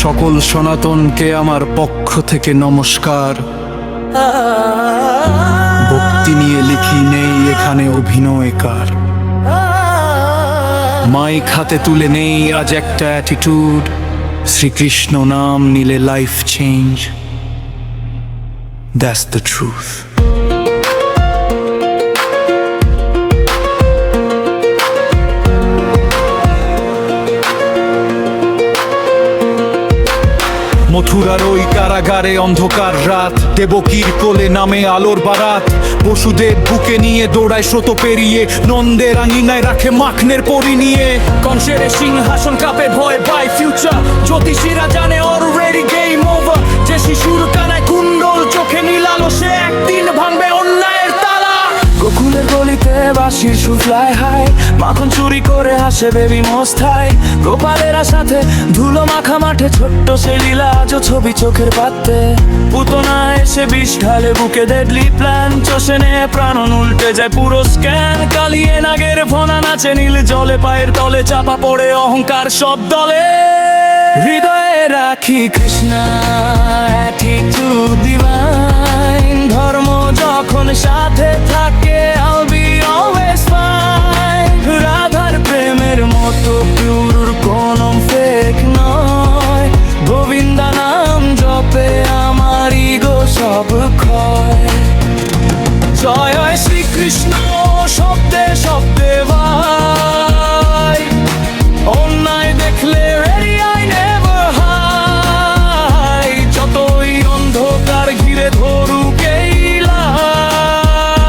সকল সনাতনকে আমার পক্ষ থেকে নমস্কার। ভক্তি নিয়ে লিখি, নেই এখানে অভিনয়কার। মাইক হাতে তুলে নেই আজ একটা অ্যাটিটিউড, শ্রীকৃষ্ণ নাম নিলে life change, that's the truth. মথুরার ওই কারাগারে অন্ধকার রাত, দেবকীর কোলে নামে আলোর বারাত। বসুদেব বুকে নিয়ে দৌড়ায় স্রোত পেরিয়ে, নন্দের আঙিনায় রাখে মাখনের পরি নিয়ে। কংসের সিংহাসন কাঁপে ভয় বাই ফিউচার, জ্যোতিষীরা জানে অলরেডি গেম ওভার। যে শিশুর কানায় কুণ্ডল চোখে নীলালো, সে একদিন ভাঙবে অন্যায়ের তালা। গোকুলের গলিতে বাঁশির সুর ফ্লাই হাই, মাখন চুরি করে হাসে বেবি মোস্তাই। গোপালেরা সাথে ধুলো মাখা মাঠে, ছোট্ট সে লীলা আজও ছবি চোখের পাত্রে। পুতনা এসে বিষ ঢালে বুকে, ডেডলি প্ল্যান চষে নে প্রাণন, উল্টে যায় পুরো স্ক্যান। কালিয়ে নাগের ফনা নাচে নীল জলে, পায়ের তলে চাপা পড়ে অহংকার সব দলে। হৃদয়ে রাখি কৃষ্ণা অ্যাটিটিউড ডিভাইন, ধর্ম যখন সাথে থাকে I'll be always fine। রাধার প্রেমের মতো পিওর কোনো ফেক নয়, গোবিন্দা নাম জপে আমার ইগো সব ক্ষয়। জয় হয় শ্রীকৃষ্ণ শব্দে শব্দে ভাই, অন্যায় দেখলে রেডি আই নেভার হাই। যতই অন্ধকার ঘিরে ধরুক এই লাইট,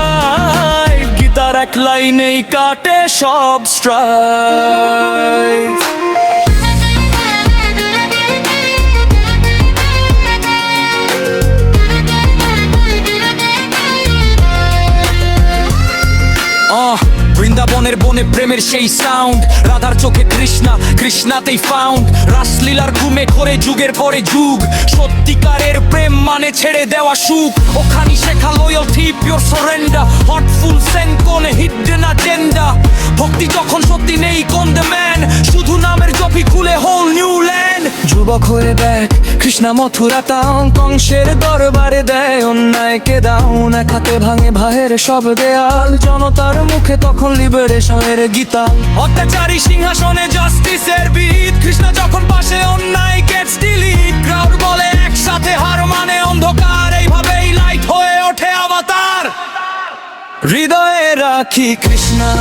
গীতার এক লাইনেই কাটে সব স্ট্রাইক। বৃন্দাবনের বনে প্রেমের সেই সাউন্ড, রাধার চোখে কৃষ্ণা, কৃষ্ণাতেই ফাউন্ড। রাসলীলার ঘুমে ঘোরে যুগের পরে যুগ, সত্যিকারের প্রেম মানে ছেড়ে দেওয়া সুখ। ওখানে শেখা লয়্যালটি, পিওর সারেন্ডার, হটফুল সেন কোন হিডেন এজেন্ডা। ভক্তি যখন সত্যি নেই কোন দ্য ম্যান, শুধু নামের জপি খুলে হোল নিউ ল্যান্ড। যুবক হয়ে দেখ কৃষ্ণা মথুরা টাউন, কংসের দরবারে দেয় অন্যায়কে ডাউন। এক হাতে ভাঙে ভাইয়ের সব দেয়াল, জনতার মুখে তখন লিবারেশনের গীতা। অত্যাচারী সিংহাসনে জাস্টিসের বিট, কৃষ্ণ যখন পাশে অন্যায় গেটস ডিলিট। ক্রাউড বলে একসাথে হার মানে অন্ধকার, এইভাবেই লাইট হয়ে ওঠে অবতার। হৃদয়ে রাখি কৃষ্ণা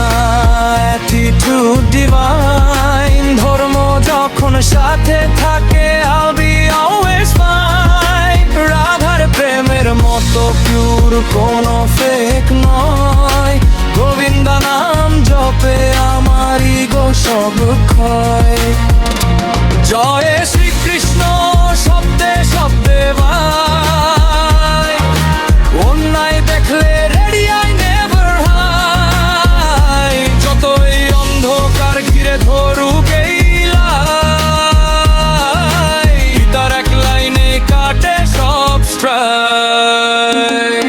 অ্যাটিটিউড ডিভাইন, ধর্ম যখন সাথে থাকে I'll be always fine। রাধার প্রেমের মতো পিওর কোনো ফেক নয়, গোবিন্দা নাম জপে আমার ইগো সব ক্ষয়। জয় শ্রীকৃষ্ণ শব্দে শব্দে ভাই, অন্যায় দেখলে রেডি আই নেভার হাই। যতই অন্ধকার ঘিরে ধরুক এই লাইট, তার এক লাইনে কাটে সব স্ট্রাইক।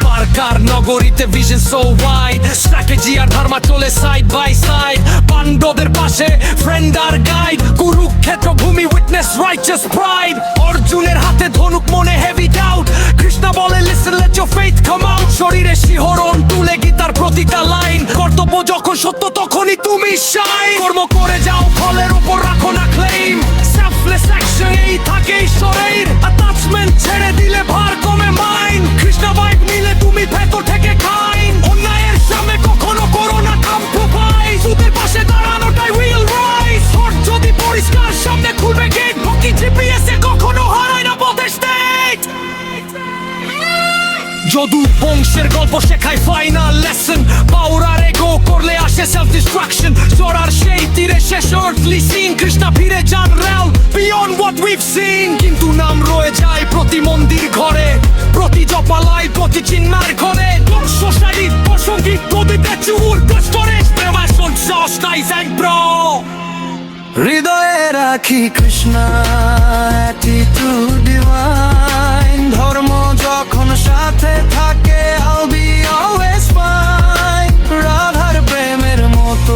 পার্কার নগরীতে ভিশন সো ওয়াইড, স্ট্র্যাটেজি আর ধর্ম চলে সাইড বাই সাইড। পাণ্ডবদের পাশে ফ্রেন্ড আর গাইড, কুরুক্ষেত্র ভূমি উইটনেস রাইচাস প্রাইড। অর্জুনের হাতে ধনুক মনে হেভি ডাউট, কৃষ্ণ বলে listen let your faith come out. শরীরে শিহরণ তুলে গীতার প্রতিটা লাইন, কর্তব্য যখন সত্য তখনই তুমি শাইন। কর্ম করে যাও ফলের উপর রাখো না ক্লেম, সেলফলেস অ্যাকশন এই থাকে ঈশ্বরের। অ্যাটাচমেন্ট ছেড়ে দিলে ভার কমে মাইন্ড, কৃষ্ণ ভাইব নিলে তুমি ভেতর থেকে খাইন। অন্যায়ের সামনে কখনো করো না কম্প্রোমাইজ, সুদের পাশে দাঁড়ানোটাই উইল রাইজ। হট যদি পরিষ্কার সামনে খুলবে গেট, ভক্তি জিপিএস এ কখনো হারায় না পথের স্টেট। যদু বংশের গল্প শেখায় ফাইনাল লেসন, পাওয়ার আর এগো করলে আসে সেলফ ডিস্ট্রাকশন। জোরার সেই তীরে শেষ আর্থলি সিন, কৃষ্ণ ফিরে যান real beyond what we've seen. কিন্তু নাম রয়ে যায় প্রতি মন্দির ঘরে, প্রতি জপালায়, প্রতি চিন্নার ঘরে। সোসাইটি প্রসঙ্গিক নদীতে চুর কষ্টরে প্রেমাশন সস্তাই যাই ব্রো। হৃদয়ে রাখি কৃষ্ণা অ্যাটিটিউড ডিভাইন, ধর্ম যখন সাথে থাকে I'll be always fine। রাধার প্রেমের মতো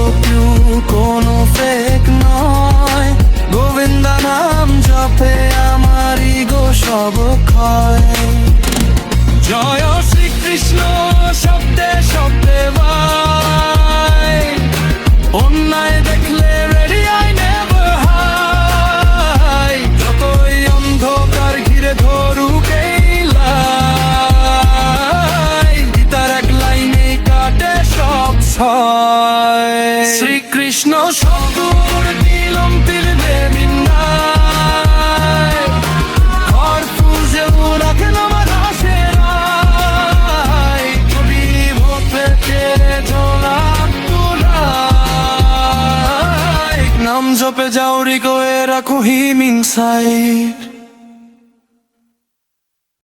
কৃষ্ণ সদুর দিলম তীর দেবিন্দায় ঘর তুজে রাখেন আমার আশেরাই কবি ভোপেতে জোলাপ তুলাই নাম জপে যাওরি গোয়ে রাখো হিমিংসাই